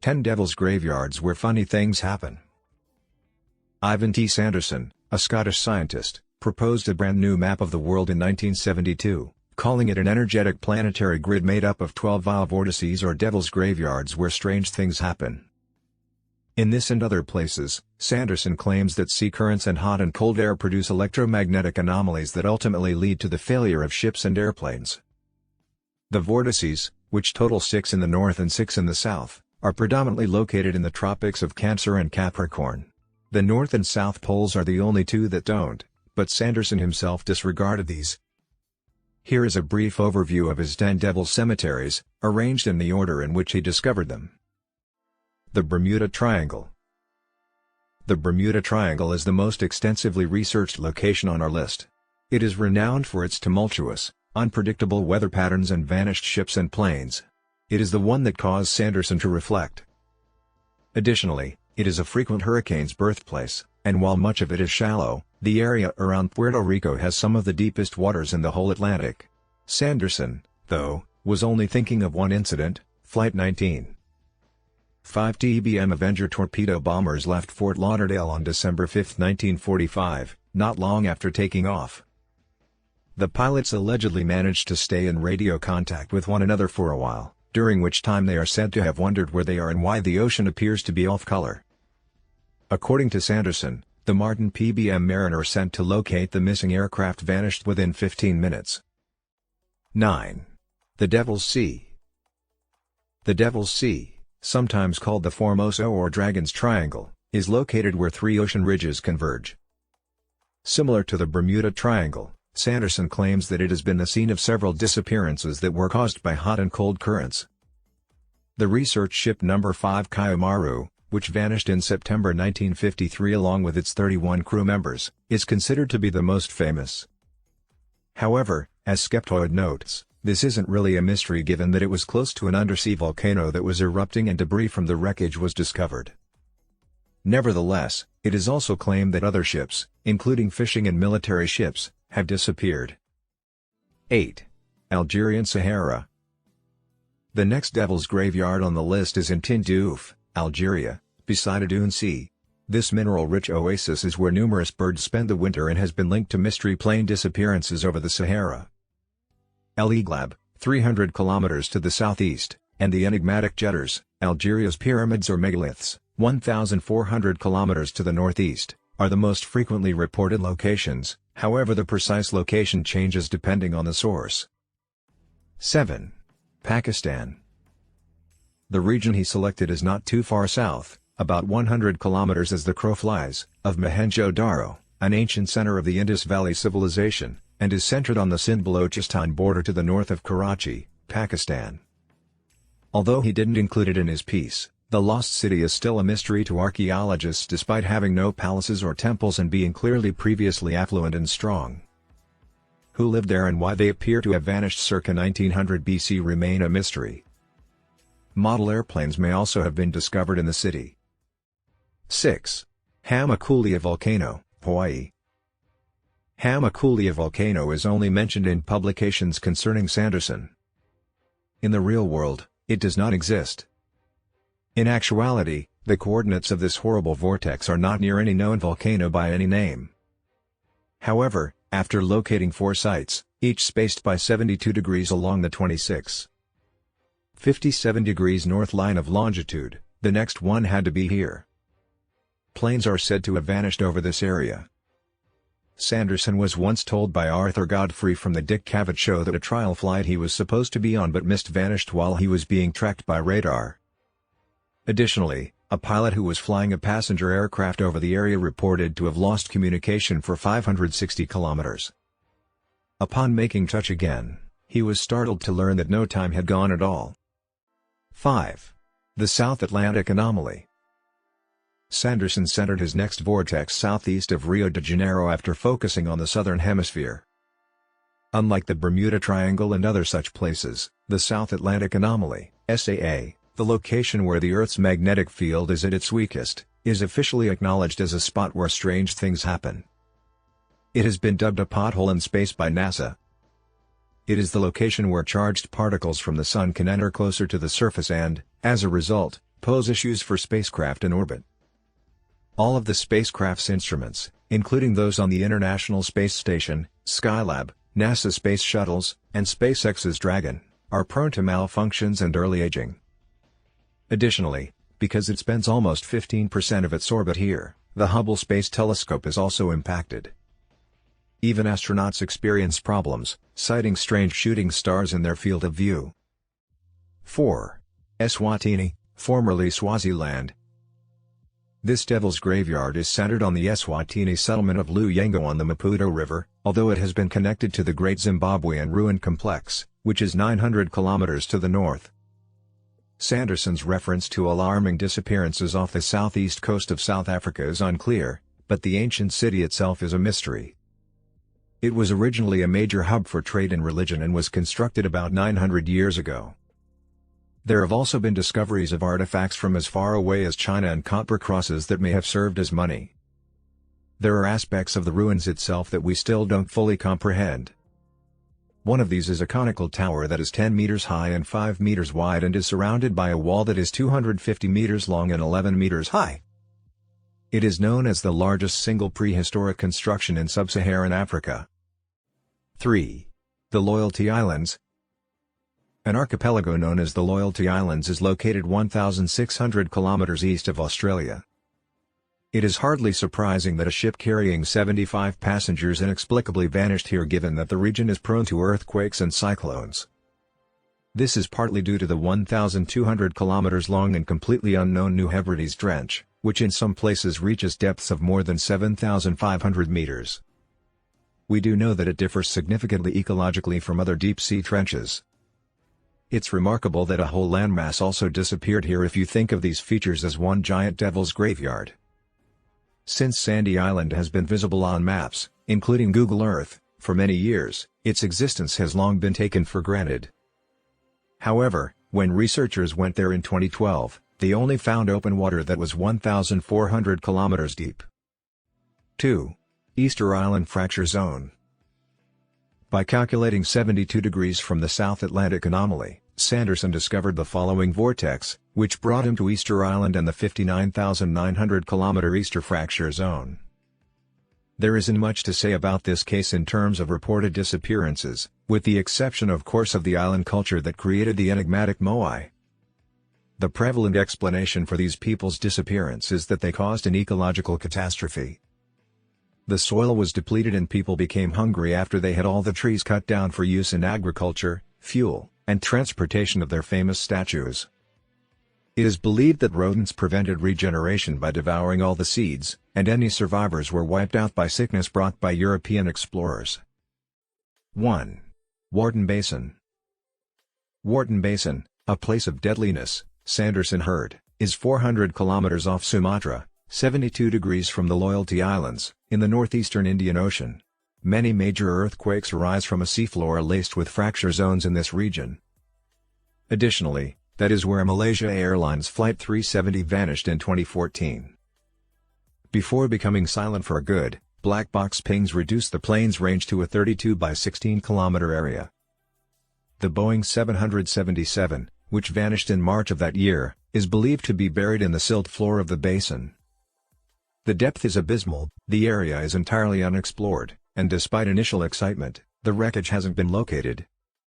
10 Devil's Graveyards Where Funny Things Happen. Ivan T. Sanderson, a Scottish scientist, proposed a brand new map of the world in 1972, calling it an energetic planetary grid made up of 12 vile vortices or devil's graveyards where strange things happen. In this and other places, Sanderson claims that sea currents and hot and cold air produce electromagnetic anomalies that ultimately lead to the failure of ships and airplanes. The vortices, which total 6 in the north and 6 in the south, are predominantly located in the tropics of Cancer and Capricorn. The North and South poles are the only two that don't, but Sanderson himself disregarded these. Here is a brief overview of his 10 devil cemeteries, arranged in the order in which he discovered them. The Bermuda Triangle. The Bermuda Triangle is the most extensively researched location on our list. It is renowned for its tumultuous, unpredictable weather patterns and vanished ships and planes. It is the one that caused Sanderson to reflect. Additionally, it is a frequent hurricane's birthplace, and while much of it is shallow, the area around Puerto Rico has some of the deepest waters in the whole Atlantic. Sanderson, though, was only thinking of one incident, Flight 19. 5 TBM Avenger torpedo bombers left Fort Lauderdale on December 5, 1945, not long after taking off. The pilots allegedly managed to stay in radio contact with one another for a while, during which time they are said to have wondered where they are and why the ocean appears to be off color. According to Sanderson, the Martin PBM Mariner sent to locate the missing aircraft vanished within 15 minutes. 9. The Devil's Sea. The Devil's Sea, sometimes called the Formosa or Dragon's Triangle, is located where 3 ocean ridges converge. Similar to the Bermuda Triangle, Sanderson claims that it has been the scene of several disappearances that were caused by hot and cold currents. The research ship No. 5 Kaimaru, which vanished in September 1953 along with its 31 crew members, is considered to be the most famous. However, as Skeptoid notes, this isn't really a mystery given that it was close to an undersea volcano that was erupting and debris from the wreckage was discovered. Nevertheless, it is also claimed that other ships, including fishing and military ships, have disappeared. 8. Algerian Sahara. The next devil's graveyard on the list is in Tindouf, Algeria, beside a dune sea. This mineral-rich oasis is where numerous birds spend the winter and has been linked to mystery plane disappearances over the Sahara. El Iglab, 300 kilometers to the southeast, and the enigmatic Jetters, Algeria's pyramids or megaliths, 1,400 kilometers to the northeast, are the most frequently reported locations, however the precise location changes depending on the source. 7. Pakistan. The region he selected is not too far south, about 100 kilometers as the crow flies, of Mohenjo-Daro, an ancient center of the Indus Valley civilization, and is centered on the Sindh-Balochistan border to the north of Karachi, Pakistan. Although he didn't include it in his piece, the lost city is still a mystery to archaeologists despite having no palaces or temples and being clearly previously affluent and strong. Who lived there and why they appear to have vanished circa 1900 BC remain a mystery. Model airplanes may also have been discovered in the city. 6. Hamakulia Volcano, Hawaii. Hamakulia Volcano is only mentioned in publications concerning Sanderson. In the real world, it does not exist. In actuality, the coordinates of this horrible vortex are not near any known volcano by any name. However, after locating 4 sites, each spaced by 72 degrees along the 57 degrees north line of longitude, the next one had to be here. Planes are said to have vanished over this area. Sanderson was once told by Arthur Godfrey from the Dick Cavett Show that a trial flight he was supposed to be on but missed vanished while he was being tracked by radar. Additionally, a pilot who was flying a passenger aircraft over the area reported to have lost communication for 560 kilometers. Upon making touch again, he was startled to learn that no time had gone at all. 5. The South Atlantic Anomaly. Sanderson centered his next vortex southeast of Rio de Janeiro after focusing on the southern hemisphere. Unlike the Bermuda Triangle and other such places, the South Atlantic Anomaly, SAA, the location where the Earth's magnetic field is at its weakest, is officially acknowledged as a spot where strange things happen. It has been dubbed a pothole in space by NASA. It is the location where charged particles from the Sun can enter closer to the surface and, as a result, pose issues for spacecraft in orbit. All of the spacecraft's instruments, including those on the International Space Station, Skylab, NASA space shuttles, and SpaceX's Dragon, are prone to malfunctions and early aging. Additionally, because it spends almost 15% of its orbit here, the Hubble Space Telescope is also impacted. Even astronauts experience problems, sighting strange shooting stars in their field of view. 4. Eswatini, formerly Swaziland. This Devil's Graveyard is centered on the Eswatini settlement of Luyango on the Maputo River, although it has been connected to the Great Zimbabwean Ruin Complex, which is 900 kilometers to the north. Sanderson's reference to alarming disappearances off the southeast coast of South Africa is unclear, but the ancient city itself is a mystery. It was originally a major hub for trade and religion and was constructed about 900 years ago. There have also been discoveries of artifacts from as far away as China and copper crosses that may have served as money. There are aspects of the ruins itself that we still don't fully comprehend. One of these is a conical tower that is 10 meters high and 5 meters wide and is surrounded by a wall that is 250 meters long and 11 meters high. It is known as the largest single prehistoric construction in sub-Saharan Africa. 3. The Loyalty Islands. An archipelago known as the Loyalty Islands is located 1,600 kilometers east of Australia. It is hardly surprising that a ship carrying 75 passengers inexplicably vanished here given that the region is prone to earthquakes and cyclones. This is partly due to the 1,200 kilometers long and completely unknown New Hebrides Trench, which in some places reaches depths of more than 7,500 meters. We do know that it differs significantly ecologically from other deep-sea trenches. It's remarkable that a whole landmass also disappeared here if you think of these features as one giant devil's graveyard. Since Sandy Island has been visible on maps, including Google Earth, for many years, its existence has long been taken for granted. However, when researchers went there in 2012, they only found open water that was 1,400 kilometers deep. 2. Easter Island Fracture Zone. By calculating 72 degrees from the South Atlantic anomaly, Sanderson discovered the following vortex, which brought him to Easter Island and the 59,900 kilometer Easter Fracture Zone. There isn't much to say about this case in terms of reported disappearances, with the exception of course of the island culture that created the enigmatic Moai. The prevalent explanation for these people's disappearance is that they caused an ecological catastrophe. The soil was depleted and people became hungry after they had all the trees cut down for use in agriculture, fuel, and transportation of their famous statues. It is believed that rodents prevented regeneration by devouring all the seeds, and any survivors were wiped out by sickness brought by European explorers. 1. Wharton Basin. Wharton Basin, a place of deadliness, Sanderson heard, is 400 kilometers off Sumatra, 72 degrees from the Loyalty Islands, in the northeastern Indian Ocean. Many major earthquakes arise from a seafloor laced with fracture zones in this region. Additionally, that is where Malaysia Airlines Flight 370 vanished in 2014. Before becoming silent for good, black box pings reduced the plane's range to a 32 by 16 kilometer area. The Boeing 777, which vanished in March of that year, is believed to be buried in the silt floor of the basin. The depth is abysmal, the area is entirely unexplored, and despite initial excitement, the wreckage hasn't been located.